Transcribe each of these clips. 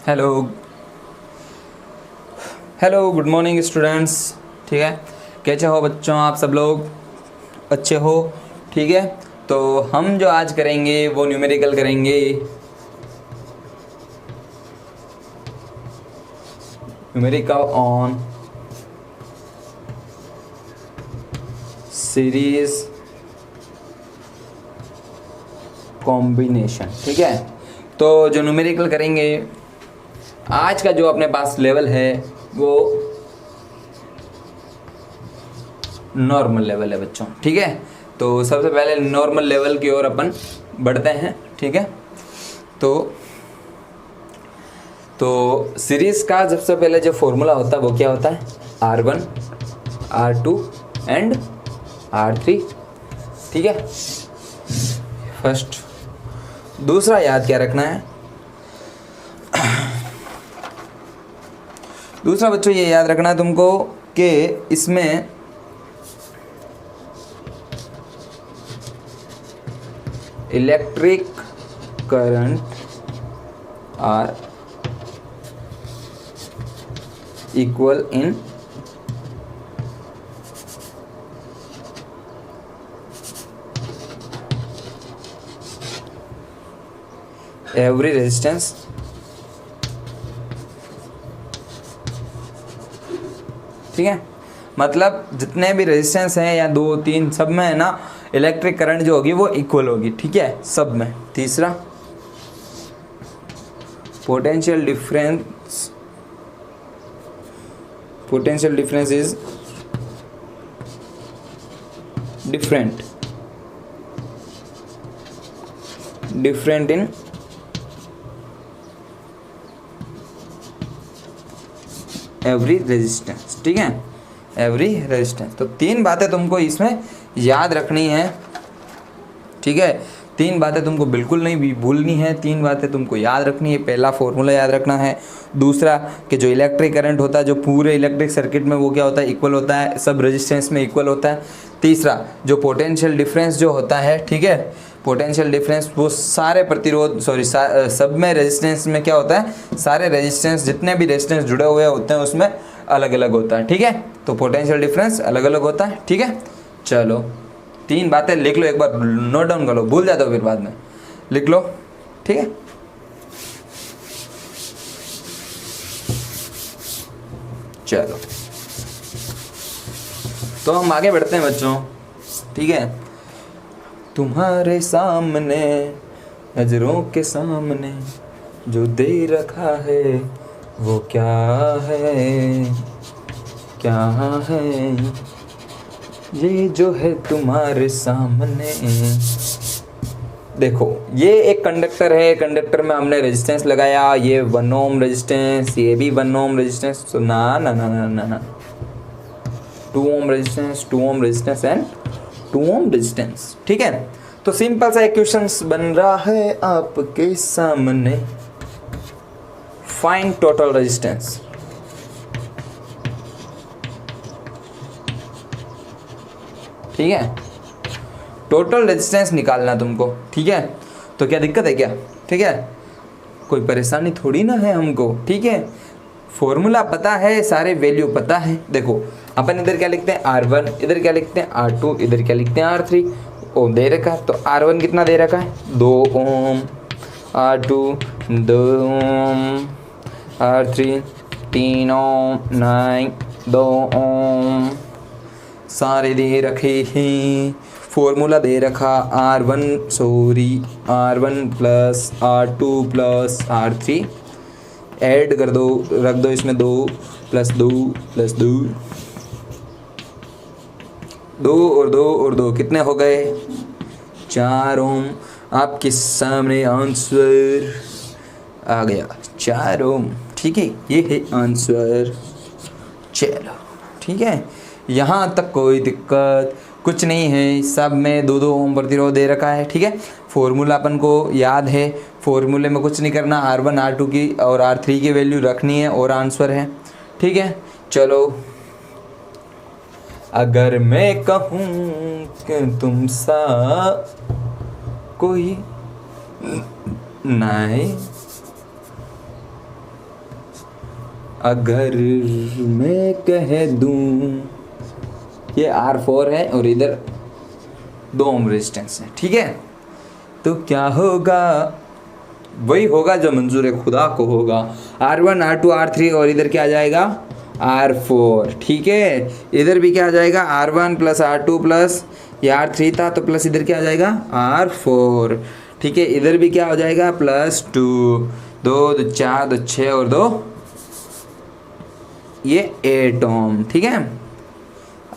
Hello hello good morning students. ठीक है, कैसे हो बच्चों? आप सब लोग अच्छे हो? ठीक है, तो हम जो आज करेंगे वो न्यूमेरिकल करेंगे। Numerical on series combination. ठीक है, तो जो न्यूमेरिकल करेंगे आज का जो अपने पास लेवल है वो नॉर्मल लेवल है बच्चों। ठीक है, तो सबसे पहले नॉर्मल लेवल की ओर अपन बढ़ते हैं। ठीक है, तो सीरीज का सबसे पहले जो फॉर्मूला होता है वो क्या होता है? R1 R2 and R3। ठीक है, फर्स्ट। दूसरा याद क्या रखना है? दूसरा बच्चों ये याद रखना है तुमको कि इसमें electric current are equal in every resistance ठीक है, मतलब जितने भी रेजिस्टेंस हैं या 2 3 सब में है ना, इलेक्ट्रिक करंट जो होगी वो इक्वल होगी। ठीक है, सब में। तीसरा potential difference is different in every resistance. ठीक है, एवरी रेजिस्टेंस। तो 3 बातें तुमको इसमें याद रखनी है। ठीक है, 3 बातें तुमको बिल्कुल नहीं भी भूलनी है, 3 बातें तुमको याद रखनी है। पहला फॉर्मूला याद रखना है। दूसरा कि जो इलेक्ट्रिक करंट होता है जो पूरे इलेक्ट्रिक सर्किट में वो क्या होता है? इक्वल होता है, सब रेजिस्टेंस में इक्वल होता है। तीसरा जो पोटेंशियल डिफरेंस जो होता है, ठीक है, पोटेंशियल डिफरेंस वो सारे प्रतिरोध सब में रेजिस्टेंस में क्या होता है? सारे रेजिस्टेंस जितने भी रेजिस्टेंस जुड़े हुए होते हैं उसमें अलग अलग होता है। ठीक है, तो पोटेंशियल डिफरेंस अलग अलग होता है। ठीक है, चलो 3 बातें लिख लो, एक बार नोट डाउन कर लो, भूल जाते हो फिर बाद में, लिख लो। ठीक है, चलो तो हम आगे बढ़ते हैं बच्चों। ठीक है, तुम्हारे सामने नजरों के सामने जो दे रखा है वो क्या है? क्या है ये जो है तुम्हारे सामने? देखो ये एक कंडक्टर है, कंडक्टर में हमने रेजिस्टेंस लगाया, ये 1 ओम रेजिस्टेंस, ये भी 1 ओम रेजिस्टेंस। तो ना ना ना ना ना ना 2 ohm resistance, 2 ohm resistance and 2 ohm resistance. ठीक है, तो सिंपल सा इक्वेशंस बन रहा है आपके सामने। Find total resistance. ठीक है, टोटल रेजिस्टेंस निकालना तुमको। ठीक है, तो क्या दिक्कत है क्या? ठीक है, कोई परेशानी थोड़ी ना है हमको। ठीक है, फॉर्मूला पता है, सारे वैल्यू पता है। देखो अपन इधर क्या लिखते हैं? R1, इधर क्या लिखते हैं? R2, इधर क्या लिखते हैं? R3। ओम दे रखा है, तो R1 कितना दे रखा है? 2 ओम, R2 2 ओम, R3 3 ओम, 9 2 ओम, सारे दे रखे हैं। फॉर्मूला दे रखा R1 plus R2 plus R3, add कर दो, रख दो इसमें 2 प्लस 2 प्लस 2, 2 और 2 और 2 कितने हो गए? 4 ओम। आपके सामने आंसर आ गया 4 ओम। ठीक है, ये है आंसर। चलो ठीक है, यहाँ तक कोई दिक्कत कुछ नहीं है, सब में 2-2 ओम प्रतिरोध दे रखा है। ठीक है, फॉर्मूला अपन को याद है, फॉर्मूले में कुछ नहीं करना, R1 R2 की और R3 की वैल्यू रखनी है और आंसर है। ठीक है, चलो अगर मैं कहूँ कि तुम सा कोई नहीं अगर मैं कह दूं, ये R4 है और इधर 2 ओम रेजिस्टेंस है, ठीक है। तो क्या होगा, वही होगा जो मंजूर खुदा को होगा। R1 R2 R3 और इधर क्या आ जाएगा R4, ठीक है। इधर भी क्या आ जाएगा R1 प्लस R2 प्लस ये R3 था तो प्लस इधर क्या आ जाएगा R4, ठीक है। इधर भी क्या हो जाएगा +2, 2 2 4 2 6 और 2 ये 8 ओम, ठीक है।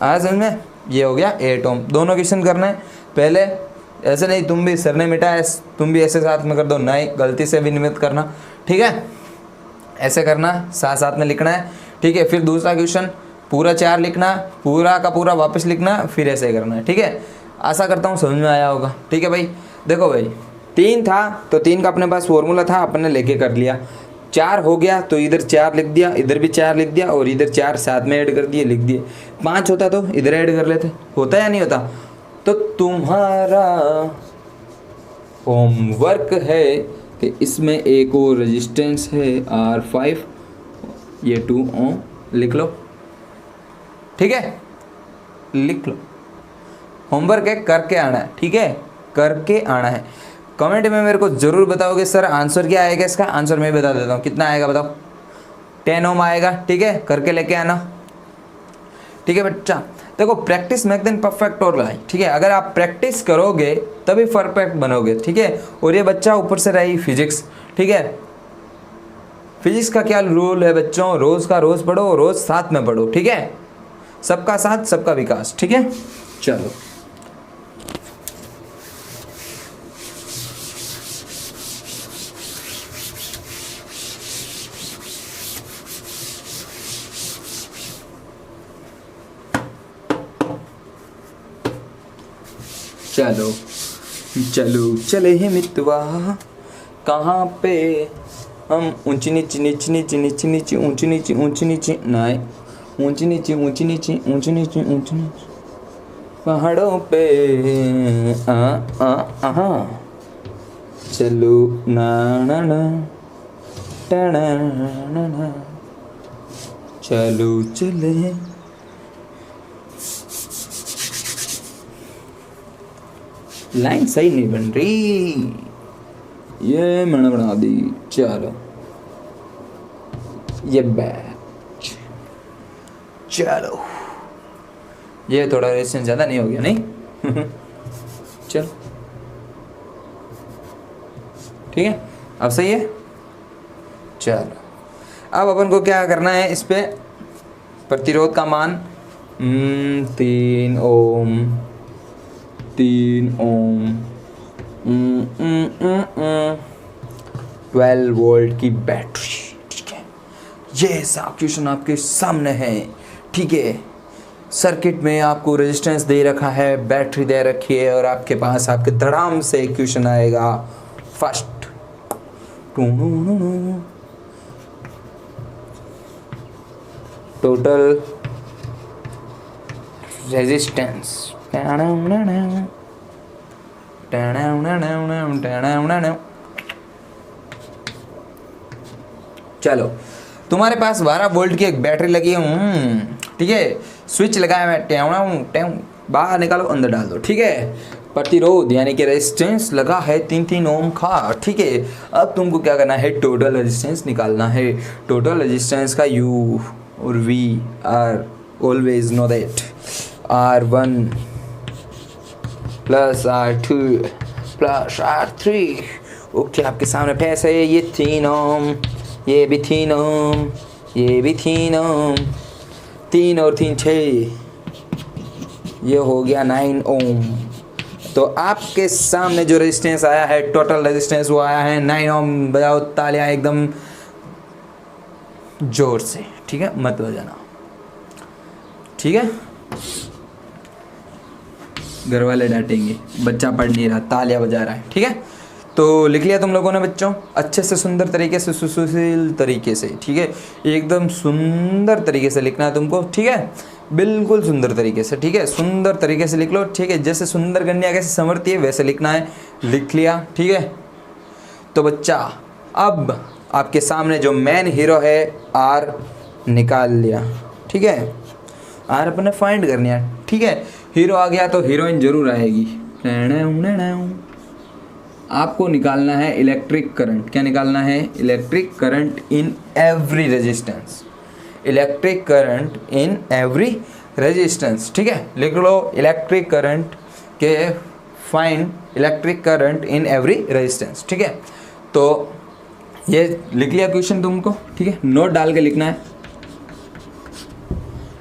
आ समझ में, ये हो गया 8 ओम। दोनों क्वेश्चन करना है पहले, ऐसे नहीं तुम भी सर ने मिटाया तुम भी ऐसे साथ में कर दो, नहीं गलती से भी निमित्त करना, ठीक है। ऐसे करना, साथ साथ में लिखना है, ठीक है। फिर दूसरा क्वेश्चन पूरा 4 लिखना, पूरा का पूरा वापस लिखना, फिर ऐसे करना है, ठीक है। आशा करता हूँ समझ में आया होगा, ठीक है भाई। देखो भाई 3 था तो 3 का अपने पास फॉर्मूला था, अपन ने लेके कर लिया। 4 हो गया तो इधर 4 लिख दिया, इधर भी 4 लिख दिया और इधर 4 साथ में ऐड कर दिए, लिख दिए। 5 होता तो इधर ऐड कर लेते, होता या नहीं होता। तो तुम्हारा होमवर्क है कि इसमें एक और रेजिस्टेंस है R5, ये 2 ओम लिख लो, ठीक है, लिख लो। होमवर्क है, करके आना है, ठीक है, करके आना है। कमेंट में मेरे को ज़रूर बताओगे सर आंसर क्या आएगा इसका। आंसर मैं बता देता हूँ, कितना आएगा बताओ, 10 ओम आएगा, ठीक है। करके लेके आना, ठीक है बच्चा। देखो प्रैक्टिस मेक देन परफेक्ट और लाइक, ठीक है। अगर आप प्रैक्टिस करोगे तभी परफेक्ट बनोगे, ठीक है। और ये बच्चा ऊपर से रही फिजिक्स, ठीक है। फिजिक्स का क्या रूल है बच्चों, रोज़ का रोज़ पढ़ो, रोज़ साथ में पढ़ो, ठीक है। सबका साथ सबका विकास, ठीक है। चलो चलो चलो चले हैं मितवा, कहाँ पे हम ऊंची नीची नीची नीची नीची नीची ऊंची नीची ऊंची नीची नहीं ऊंची नीची ऊंची नीची ऊंची नीची ऊंची नीची पहाड़ों पे चलो ना ना ना टना ना ना, चलो चले। लाइन सही नहीं बन रही, ये मैंने बना दी। चलो ये बैच, चलो ये थोड़ा रेजिस्टेंस ज़्यादा नहीं हो गया नहीं चलो ठीक है, अब सही है। चलो अब अपन को क्या करना है, इस पे प्रतिरोध का मान 3 ओम 3 ओम 12 वोल्ट की बैटरी, ठीक है। ये सब क्वेश्चन आपके सामने है, ठीक है। सर्किट में आपको रेजिस्टेंस दे रखा है, बैटरी दे रखी है और आपके पास आपके धड़ाम से क्वेश्चन आएगा फर्स्ट। टोटल रेजिस्टेंस, चलो तुम्हारे पास 12 वोल्ट की एक बैटरी लगी है, ठीक है। स्विच लगाया मैं, बाहर निकालो अंदर डाल दो, ठीक है। प्रतिरोध यानी कि रेजिस्टेंस लगा है 3 ओम का, ठीक है। अब तुमको क्या करना है, टोटल रेजिस्टेंस निकालना है। टोटल रेजिस्टेंस का यू और we are always know that R1 plus R2 plus R3, okay. आपके सामने पैसे है, ये 3 ओम, ये भी 3 ओम, ये भी 3 ओम, 3 और 3 6, ये हो गया 9 ओम। तो आपके सामने जो रेजिस्टेंस आया है, टोटल रेजिस्टेंस वो आया है 9 ओम। बजाओ तालियां एकदम जोर से, ठीक है, मत बजाना, ठीक है। घर वाले डांटेंगे, बच्चा पढ़ नहीं रहा, तालियां बजा रहा है, ठीक है। तो लिख लिया तुम लोगों ने बच्चों, अच्छे से सुंदर तरीके से, सुशील तरीके से, ठीक है। एकदम सुंदर तरीके से लिखना है तुमको, ठीक है, बिल्कुल सुंदर तरीके से, ठीक है। सुंदर तरीके से लिख लो, ठीक है। जैसे सुंदर कन्या कैसे संवरती है वैसे लिखना है, लिख लिया, ठीक है। तो बच्चा अब आपके सामने जो मेन हीरो है आर निकाल लिया, ठीक है। आर अपन ने फाइंड करनी है, ठीक है। हीरो आ गया तो हीरोइन जरूर आएगी। आपको निकालना है इलेक्ट्रिक करंट। क्या निकालना है? Electric current in every resistance. Electric current in every resistance, ठीक है। लिख लो इलेक्ट्रिक करंट के find electric current in every resistance, ठीक है। तो ये लिख लिया क्वेश्चन तुमको, ठीक है। नोट डाल के लिखना है।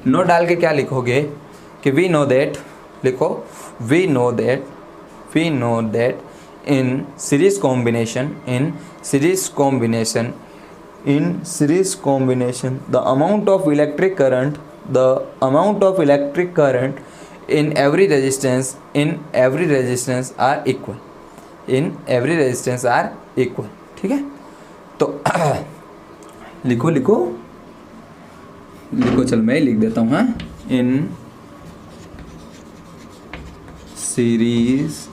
नोट डाल के क्या लिखोगे कि वी नो दैट, लिखो we know that in series combination the amount of electric current in every resistance are equal, ठीक है। तो लिखो, चल मैं लिख देता हूँ, हाँ। इन series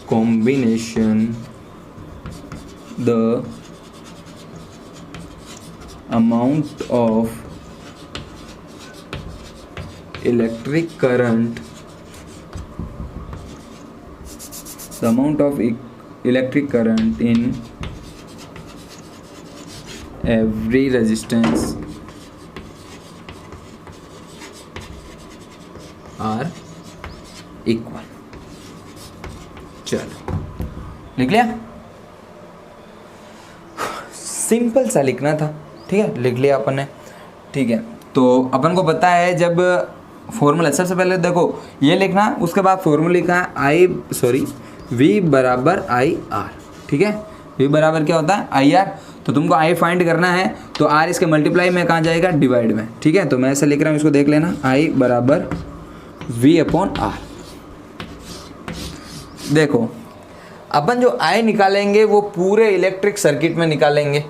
combination the amount of electric current in every resistance are equal। चलो लिख लिया। सिंपल सा लिखना था, ठीक है। लिख लिया अपन ने, ठीक है। तो अपन को पता है जब फॉर्मूला, सबसे पहले देखो ये लिखना, उसके बाद फॉर्मूला लिखा है V बराबर आई आर, ठीक है। V बराबर क्या होता है? I R. तो तुमको I फाइंड करना है तो R इसके मल्टीप्लाई में कहाँ जाएगा? डिवाइड में, ठीक है। तो मैं ऐसे लिख रहा हूँ, इसको देख लेना, I बराबर V अपॉन आर। देखो अपन जो I निकालेंगे वो पूरे इलेक्ट्रिक सर्किट में निकालेंगे,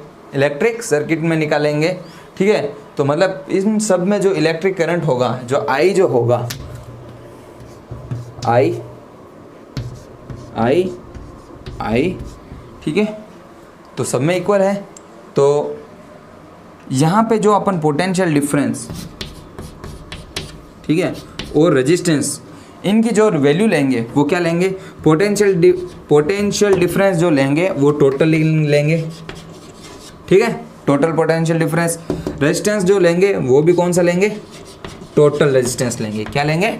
ठीक है। तो मतलब इन सब में जो इलेक्ट्रिक करंट होगा, जो I जो होगा, I, ठीक है, तो सब में इक्वल है। तो यहाँ पे जो अपन पोटेंशियल डिफरेंस, ठीक है, और रेजिस्टेंस, इनकी जो वैल्यू लेंगे वो क्या लेंगे? पोटेंशियल डिफरेंस जो लेंगे वो टोटल लेंगे, ठीक है, टोटल पोटेंशियल डिफरेंस। रेजिस्टेंस जो लेंगे वो भी कौन सा लेंगे? टोटल रेजिस्टेंस लेंगे। क्या लेंगे?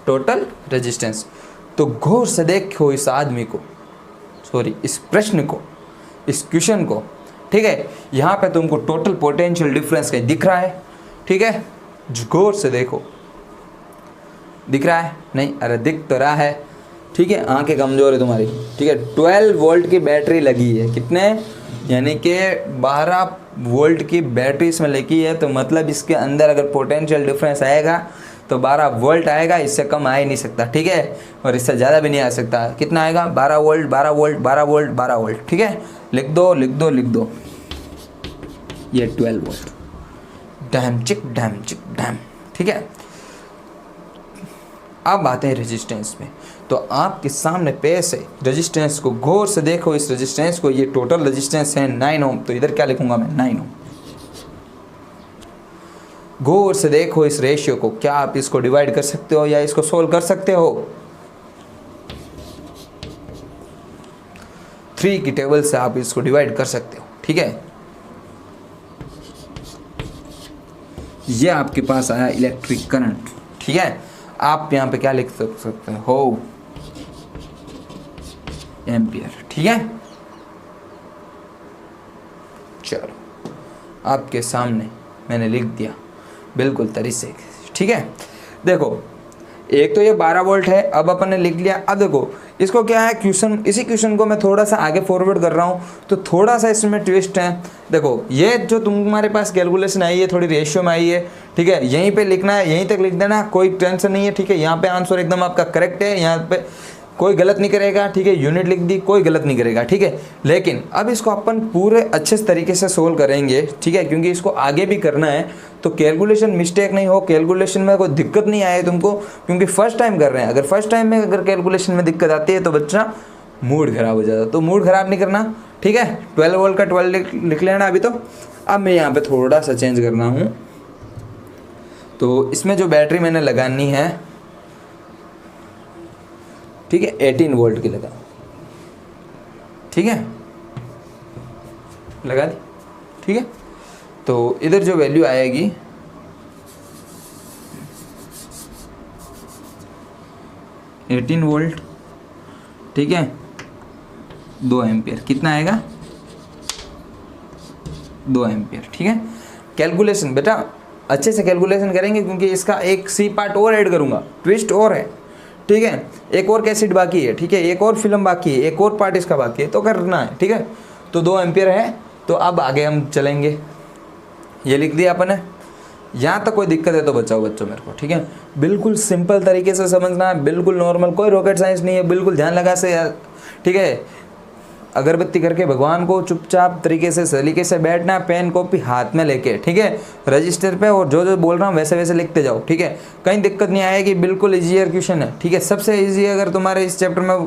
Total resistance. तो गौर से देखो इस आदमी को, इस प्रश्न को, इस क्वेश्चन को, ठीक है। यहाँ पे तुमको टोटल पोटेंशियल डिफरेंस कहीं दिख रहा है, ठीक है। गौर से देखो, दिख रहा है? नहीं, अरे दिख तो रहा है, ठीक है। आंखें कमज़ोर है तुम्हारी, ठीक है। 12 वोल्ट की बैटरी लगी है, कितने? यानी कि 12 वोल्ट की बैटरी इसमें लगी है। तो मतलब इसके अंदर अगर पोटेंशियल डिफरेंस आएगा तो 12 वोल्ट आएगा, इससे कम आ ही नहीं सकता, ठीक है। और इससे ज़्यादा भी नहीं आ सकता। कितना आएगा? 12 वोल्ट, 12 वोल्ट, 12 वोल्ट, 12 वोल्ट, ठीक है। लिख दो ये 12 वोल्ट। डैम चिक, ठीक है। अब आते हैं रेजिस्टेंस में। तो आपके सामने पेश है रेजिस्टेंस को, गौर से देखो इस रेजिस्टेंस को। ये टोटल रेजिस्टेंस है 9 ओम। तो इधर क्या लिखूंगा मैं? 9 ओम। गौर से देखो इस रेशियो को। क्या आप इसको डिवाइड कर सकते हो या इसको सोल्व कर सकते हो? 3 की टेबल से आप इसको डिवाइड कर सकते हो, ठीक है। ये आपके पास आया इलेक्ट्रिक करंट, ठीक है। आप यहाँ पे क्या लिख सकते हो? एम्पियर, ठीक है। चलो आपके सामने मैंने लिख दिया बिल्कुल तरीके से, ठीक है। देखो एक तो ये 12 वोल्ट है, अब अपन ने लिख लिया। अब देखो इसको क्या है, क्वेश्चन, इसी क्वेश्चन को मैं थोड़ा सा आगे फॉरवर्ड कर रहा हूँ तो थोड़ा सा इसमें ट्विस्ट है। देखो ये जो तुम्हारे पास कैलकुलेशन आई है थोड़ी रेशियो में आई है, ठीक है। यहीं पे लिखना है, यहीं तक लिख देना, कोई टेंशन नहीं है, ठीक है। यहाँ पे आंसर एकदम आपका करेक्ट है, यहाँ पे कोई गलत नहीं करेगा, ठीक है। यूनिट लिख दी, कोई गलत नहीं करेगा, ठीक है। लेकिन अब इसको अपन पूरे अच्छे तरीके से सोल्व करेंगे, ठीक है, क्योंकि इसको आगे भी करना है। तो कैलकुलेशन मिस्टेक नहीं हो, कैलकुलेशन में कोई दिक्कत नहीं आए तुमको, क्योंकि फर्स्ट टाइम कर रहे हैं। अगर फर्स्ट टाइम में अगर कैलकुलेशन में दिक्कत आती है तो बच्चा मूड खराब हो जाता है। तो मूड खराब नहीं करना, ठीक है, 12 वोल्ट का 12 लिख लेना अभी। तो अब मैं यहाँ पे थोड़ा सा चेंज करना हूँ, तो इसमें जो बैटरी मैंने लगानी है, ठीक है, 18 वोल्ट की लगा, ठीक है, लगा दी, ठीक है। तो इधर जो वैल्यू आएगी, एटीन वोल्ट, ठीक है, 2 एम्पियर, कितना आएगा, 2 एम्पियर, ठीक है। कैलकुलेशन बेटा अच्छे से कैलकुलेशन करेंगे, क्योंकि इसका एक सी पार्ट और ऐड करूँगा, ट्विस्ट और है, ठीक है, एक और कैसेट बाकी है, ठीक है, एक और फिल्म बाकी है, एक और पार्ट इसका बाकी है, तो करना है, ठीक है। तो 2 एम्पियर है, तो अब आगे हम चलेंगे। ये लिख दिया अपन ने, यहाँ तक कोई दिक्कत है तो बचाओ बच्चों मेरे को, ठीक है। बिल्कुल सिंपल तरीके से समझना है, बिल्कुल नॉर्मल, कोई रॉकेट साइंस नहीं है, बिल्कुल ध्यान लगा से, ठीक है। अगरबत्ती करके भगवान को चुपचाप तरीके से सलीके से बैठना, पेन कॉपी हाथ में लेके, ठीक है, रजिस्टर पे, और जो जो बोल रहा हूँ वैसे वैसे लिखते जाओ, ठीक है। कहीं दिक्कत नहीं आएगी, बिल्कुल ईजियर क्वेश्चन है, ठीक है। सबसे ईजी अगर तुम्हारे इस चैप्टर में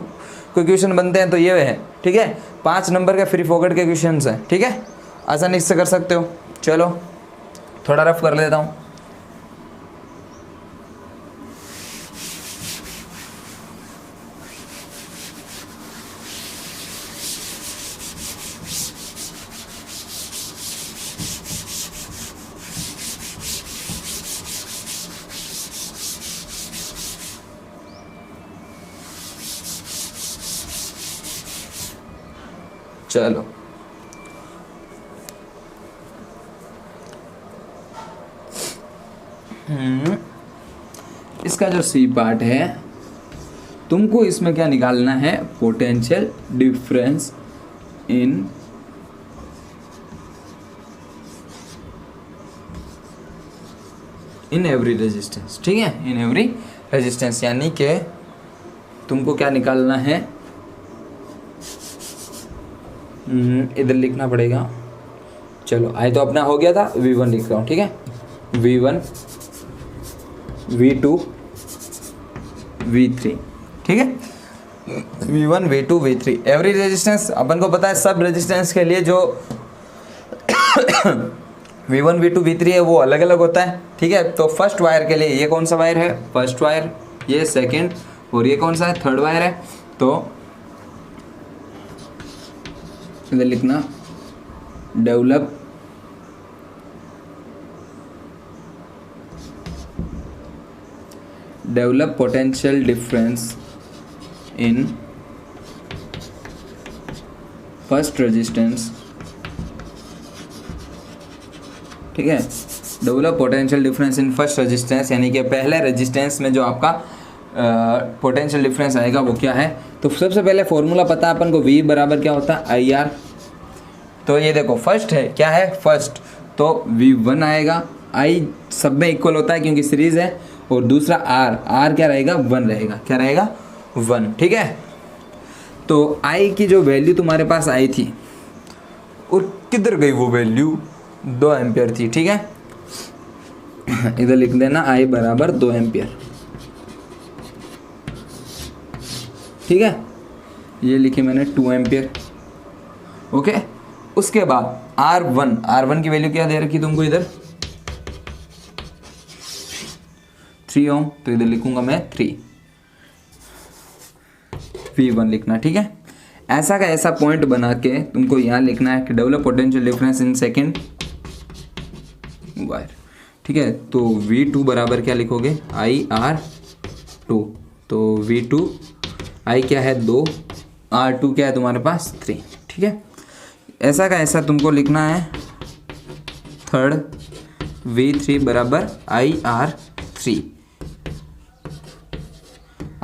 कोई क्वेश्चन बनते हैं तो ये है, ठीक है। 5 नंबर के फ्री फोकट के क्वेश्चन हैं, ठीक है, आसानी से कर सकते हो। चलो थोड़ा रफ कर लेता हूँ। चलो इसका जो सी पार्ट है, तुमको इसमें क्या निकालना है, potential difference in every resistance, ठीक है, इन एवरी रेजिस्टेंस, यानी कि तुमको क्या निकालना है, इधर लिखना पड़ेगा। चलो आई तो अपना हो गया था, V1 लिख रहा हूँ, ठीक है, V1 V2 V3, ठीक है, V1 V2 V3 every resistance. अपन को पता है सब रेजिस्टेंस के लिए जो V1 V2 V3 है वो अलग अलग होता है, ठीक है। तो फर्स्ट वायर के लिए ये कौन सा वायर है, फर्स्ट वायर, ये सेकंड, और ये कौन सा है, थर्ड वायर है। तो इधर लिखना develop potential difference in first resistance, ठीक है, develop potential difference in first resistance, यानी कि पहले रेजिस्टेंस में जो आपका पोटेंशियल डिफरेंस आएगा वो क्या है। तो सबसे पहले फॉर्मूला पता है अपन को, V बराबर क्या होता है, IR। तो ये देखो फर्स्ट है, क्या है फर्स्ट, तो V1 आएगा, I सब में इक्वल होता है क्योंकि सीरीज है, और दूसरा R क्या रहेगा, 1 रहेगा, क्या रहेगा, 1, ठीक है। तो I की जो वैल्यू तुम्हारे पास आई थी, और किधर गई वो वैल्यू, 2 एम्पियर थी, ठीक है। इधर लिख देना I बराबर 2 एम्पियर, ठीक है, ये लिखी मैंने 2 एम्पियर, ओके। उसके बाद R1 की वैल्यू क्या दे रखी तुमको इधर, 3 ओम, तो इधर लिखूंगा मैं 3, V1 लिखना, ठीक है। ऐसा का ऐसा पॉइंट बना के तुमको यहाँ लिखना है कि develop potential difference in second wire, ठीक है। तो V2 बराबर क्या लिखोगे, IR2, तो V2 I क्या है 2, R2 क्या है तुम्हारे पास 3, ठीक है। ऐसा का ऐसा तुमको लिखना है थर्ड, V3 बराबर IR3,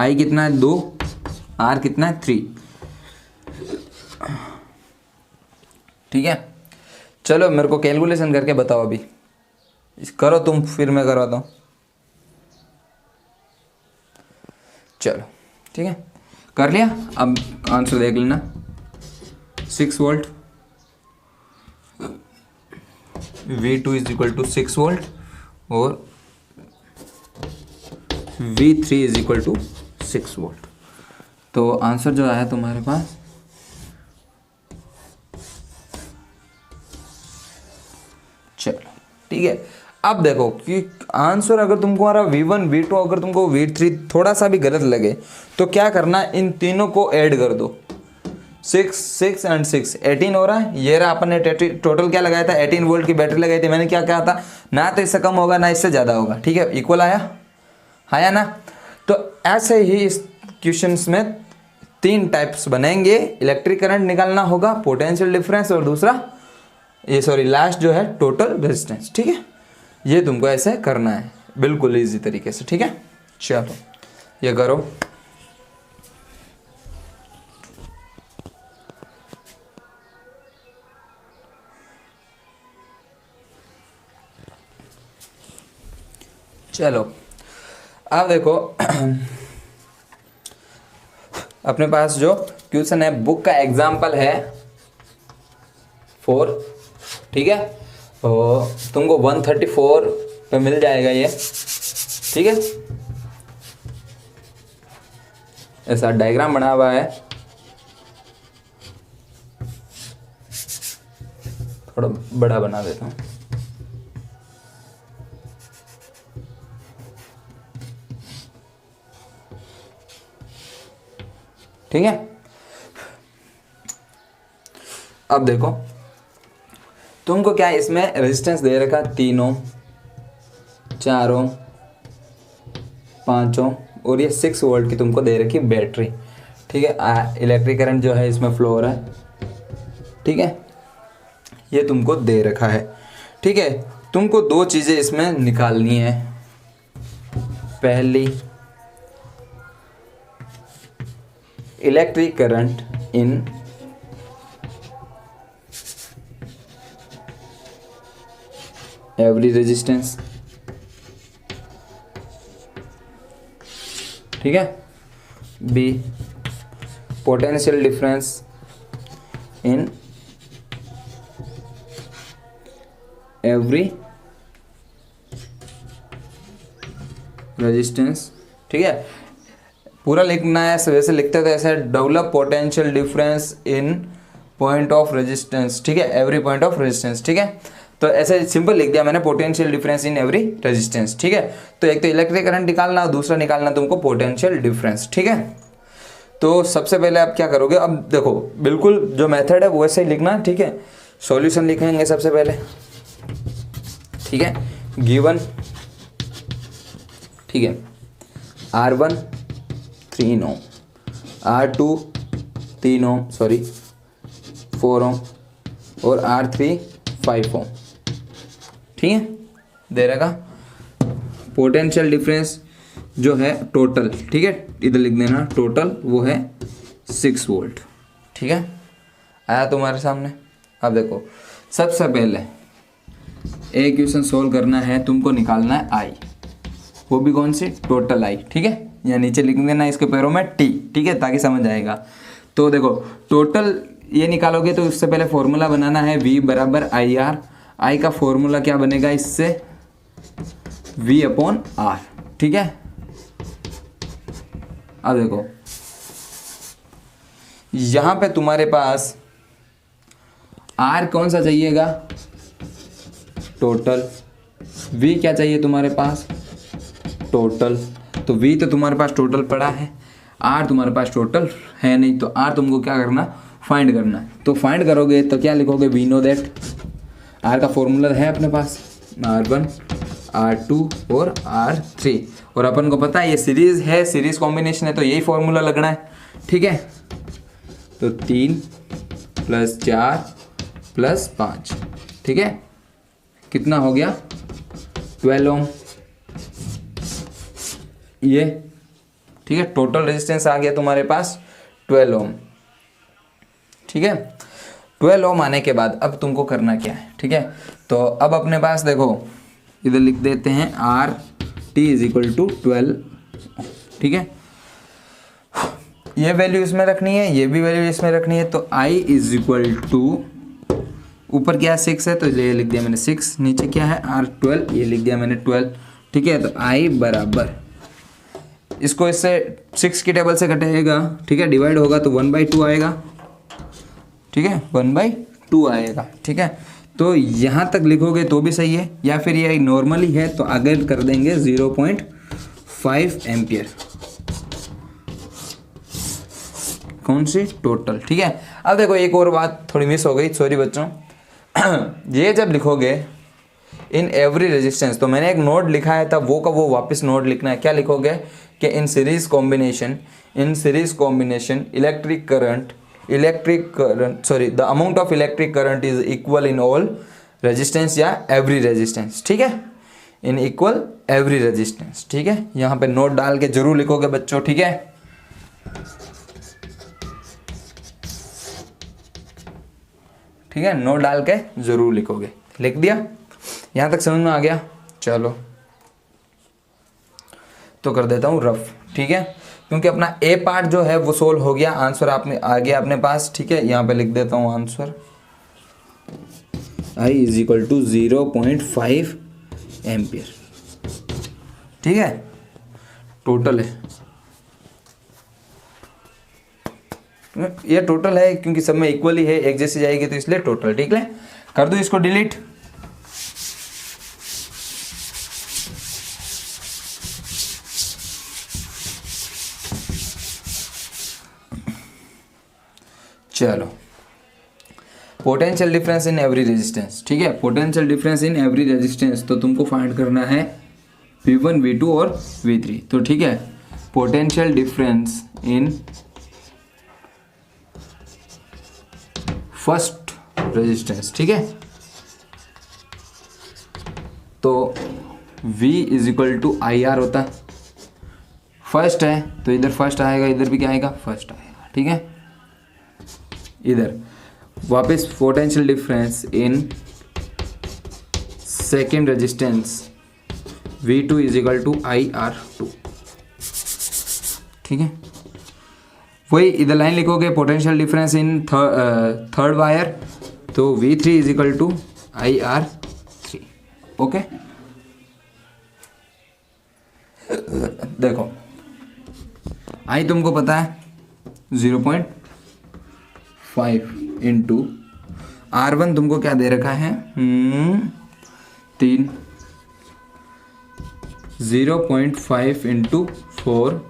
I कितना है 2, R कितना है 3, ठीक है। चलो मेरे को कैलकुलेशन करके बताओ अभी, करो तुम, फिर मैं करवाता हूँ। चलो ठीक है, कर लिया, अब आंसर देख लेना। 6 volt, V2 is equal to 6 volt, और V3 is equal to 6 volt. तो आंसर जो आया तुम्हारे पास ठीक है। अब देखो कि आंसर अगर तुमको हमारा V1 V2 अगर तुमको V3 थोड़ा सा भी गलत लगे तो क्या करना, इन तीनों को ऐड कर दो। 6 6 एंड 6 18 हो रहा है। ये रहा, अपन ने टोटल क्या लगाया था, 18 वोल्ट की बैटरी लगाई थी। मैंने क्या कहा था, ना तो इससे कम होगा ना इससे ज़्यादा होगा, ठीक है। इक्वल आया ना। तो ऐसे ही इस क्वेश्चंस में 3 टाइप्स बनेंगे। इलेक्ट्रिक करंट निकालना होगा, पोटेंशियल डिफरेंस, और दूसरा लास्ट जो है टोटल रेजिस्टेंस, ठीक है। ये तुमको ऐसे करना है बिल्कुल इजी तरीके से, ठीक है। चलो ये करो। चलो अब देखो अपने पास जो क्वेश्चन है, बुक का एग्जाम्पल है 4, ठीक है। तो तुमको 134 पे मिल जाएगा ये, ठीक है। ऐसा डायग्राम बना हुआ है, थोड़ा बड़ा बना देता हूँ। ठीक है। अब देखो तुमको क्या इसमें रेजिस्टेंस दे रखा, 3 4 5 और ये 6 वोल्ट की तुमको दे रखी बैटरी, ठीक है। इलेक्ट्रिक करंट जो है इसमें फ्लो हो रहा है, ठीक है। ये तुमको दे रखा है, ठीक है। तुमको 2 चीज़ें इसमें निकालनी है। पहली, electric current in every resistance, ठीक है। B, potential difference in every resistance, ठीक है। पूरा लिखना है, वैसे लिखते थे ऐसे, develop potential difference in point of resistance, ठीक है, एवरी पॉइंट ऑफ रेजिस्टेंस, ठीक है। तो ऐसे सिंपल लिख दिया मैंने, potential difference in every resistance, ठीक है। तो एक तो इलेक्ट्रिक करंट निकालना और दूसरा निकालना तुमको पोटेंशियल डिफरेंस, ठीक है। तो सबसे पहले आप क्या करोगे, अब देखो बिल्कुल जो मेथड है वो वैसे ही लिखना, ठीक है। सॉल्यूशन लिखेंगे सबसे पहले, ठीक है। गिवन, ठीक है, R1 3 ओम, R2 3 ओम, 4 ओम और R3 5 ओम, ठीक है। दे रहेगा पोटेंशियल डिफरेंस जो है टोटल, ठीक है, इधर लिख देना टोटल, वो है 6 वोल्ट, ठीक है। आया तुम्हारे सामने। अब देखो सबसे पहले एक क्वेश्चन सोल्व करना है, तुमको निकालना है आई, वो भी कौन सी, टोटल आई, ठीक है। या नीचे लिख देना इसके पैरों में टी, ठीक है, ताकि समझ आएगा। तो देखो टोटल ये निकालोगे तो उससे पहले फॉर्मूला बनाना है V बराबर IR। आई का फॉर्मूला क्या बनेगा इससे, V/R, ठीक है। अब देखो यहां पे तुम्हारे पास R कौन सा चाहिएगा, टोटल। V क्या चाहिए तुम्हारे पास, टोटल। तो V तो तुम्हारे पास टोटल पड़ा है, R तुम्हारे पास टोटल है नहीं, तो R तुमको क्या करना, फाइंड करना। तो फाइंड करोगे तो क्या लिखोगे, वी नो दैट, R का फॉर्मूला है अपने पास, R1 R2 और R3, और अपन को पता है ये सीरीज है, सीरीज कॉम्बिनेशन है, तो यही फॉर्मूला लगना है, ठीक है। तो 3 + 4 + 5, ठीक है, कितना हो गया, 12 ओम, ये, ठीक है। टोटल रेजिस्टेंस आ गया तुम्हारे पास 12 ओम, ठीक है। 12 ओम आने के बाद अब तुमको करना क्या है, ठीक है। तो अब अपने पास देखो इधर लिख देते हैं RT = 12, ठीक है। ये वैल्यू इसमें रखनी है, ये भी वैल्यू इसमें रखनी है। तो I = ऊपर क्या है 6 है, तो ये लिख दिया मैंने 6, नीचे क्या है R12, ये लिख दिया मैंने 12, ठीक है। तो I बराबर, इसको इससे 6 की टेबल से कटेगा, ठीक है, डिवाइड होगा तो 1/2 आएगा, ठीक है, 1/2 आएगा, ठीक है। तो यहाँ तक लिखोगे तो भी सही है, या फिर ये नॉर्मली है तो आगे कर देंगे 0.5 एम्पियर। कौन सी? टोटल। ठीक है। अब देखो एक और बात थोड़ी मिस हो गई, सॉरी बच्चों। ये जब लिखोगे इन एवरी रेजिस्टेंस, तो मैंने एक नोट लिखा है था वो का वो वापस नोट लिखना है। क्या लिखोगे कि इन series combination electric current the amount of electric current is equal in all resistance या एवरी रेजिस्टेंस। ठीक है, इन इक्वल एवरी रेजिस्टेंस। ठीक है, यहाँ पे नोट डाल के जरूर लिखोगे बच्चों। ठीक है, ठीक है, नोट डाल के जरूर लिखोगे। लिख दिया? यहाँ तक समझ में आ गया? चलो तो कर देता हूँ रफ। ठीक है, क्योंकि अपना ए पार्ट जो है वो सोल्व हो गया, आंसर आपने आ गया अपने पास। ठीक है, यहाँ पे लिख देता हूँ answer I is equal to 0.5 ampere. ठीक है, टोटल है, ये टोटल है क्योंकि सब में इक्वल ही है, एक जैसी जाएगी तो इसलिए टोटल। ठीक है, कर दो इसको डिलीट। चलो, potential difference in every resistance. ठीक है, potential difference in every resistance तो तुमको फाइंड करना है V1 V2 और V3। तो ठीक है, potential difference in first resistance. ठीक है, तो V is equal to IR होता है। फर्स्ट है तो इधर फर्स्ट आएगा, इधर भी क्या आएगा? फर्स्ट आएगा। ठीक है, इधर वापस potential difference in second resistance V2 is equal to IR2। ठीक है, वही इधर लाइन लिखोगे potential difference in third wire, तो V3 is equal to IR3। Okay, देखो आई तुमको पता है 0.5 इंटू R1 तुमको क्या दे रखा है? 3। 0.5 इंटू 4,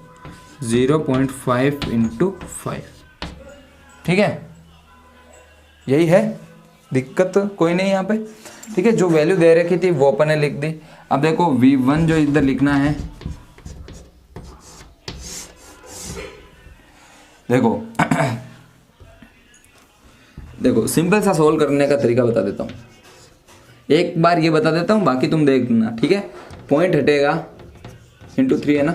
0.5 इंटू 5। ठीक है, यही है, दिक्कत कोई नहीं यहाँ पे। ठीक है, जो वैल्यू दे रखी थी वो अपन ने लिख दी। अब देखो V1 जो इधर लिखना है, देखो देखो सिंपल सा सोल्व करने का तरीका बता देता हूँ। एक बार ये बता देता हूँ, बाकी तुम देख लेना। ठीक है, पॉइंट हटेगा इंटू 3 है ना,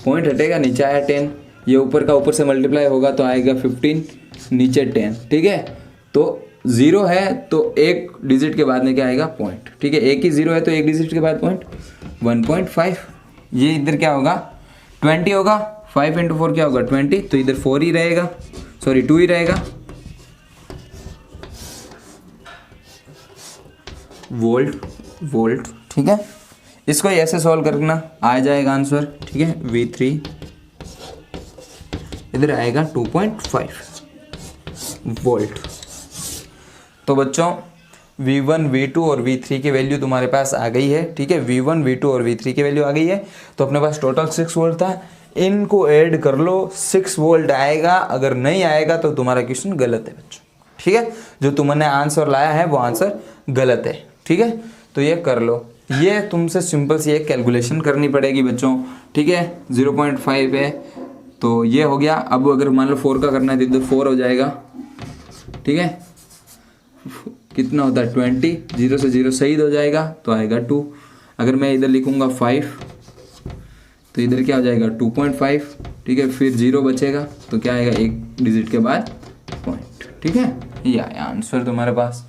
पॉइंट हटेगा, नीचे आया 10, ये ऊपर का ऊपर से मल्टीप्लाई होगा तो आएगा 15, नीचे 10। ठीक है, तो 0 है तो एक डिजिट के बाद में क्या आएगा? पॉइंट। ठीक है, एक ही 0 है तो एक डिजिट के बाद पॉइंट 1.5। ये इधर क्या होगा? 20 होगा। 5 इंटू 4 क्या होगा? 20, तो इधर 4 ही रहेगा, सॉरी 2 ही रहेगा। वोल्ट। ठीक है, इसको ऐसे सॉल्व करना, आ जाएगा आंसर। ठीक है, V3 इधर आएगा 2.5 वोल्ट। तो बच्चों V1, V2 और V3 की वैल्यू तुम्हारे पास आ गई है। ठीक है, V1, V2 और V3 की वैल्यू आ गई है, तो अपने पास टोटल 6 वोल्ट था। इनको ऐड कर लो, 6 वोल्ट आएगा। अगर नहीं आएगा तो तुम्हारा क्वेश्चन गलत है बच्चों। ठीक है, जो तुमने आंसर लाया है वो आंसर गलत है। ठीक है, तो ये कर लो। ये तुमसे सिंपल सी एक कैलकुलेशन करनी पड़ेगी बच्चों। ठीक है, 0.5 है तो ये हो गया। अब अगर मान लो 4 का करना है तो 4 हो जाएगा। ठीक है, कितना होता है? 20, 0 से 0 शहीद हो जाएगा तो आएगा 2। अगर मैं इधर लिखूंगा 5 तो इधर क्या हो जाएगा? 2.5। ठीक है, फिर 0 बचेगा तो क्या आएगा? एक डिजिट के बाद पॉइंट। ठीक है, ये आया आंसर तुम्हारे पास।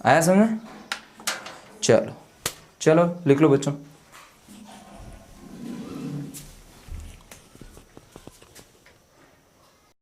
आया समझ में? चलो लिख लो बच्चों।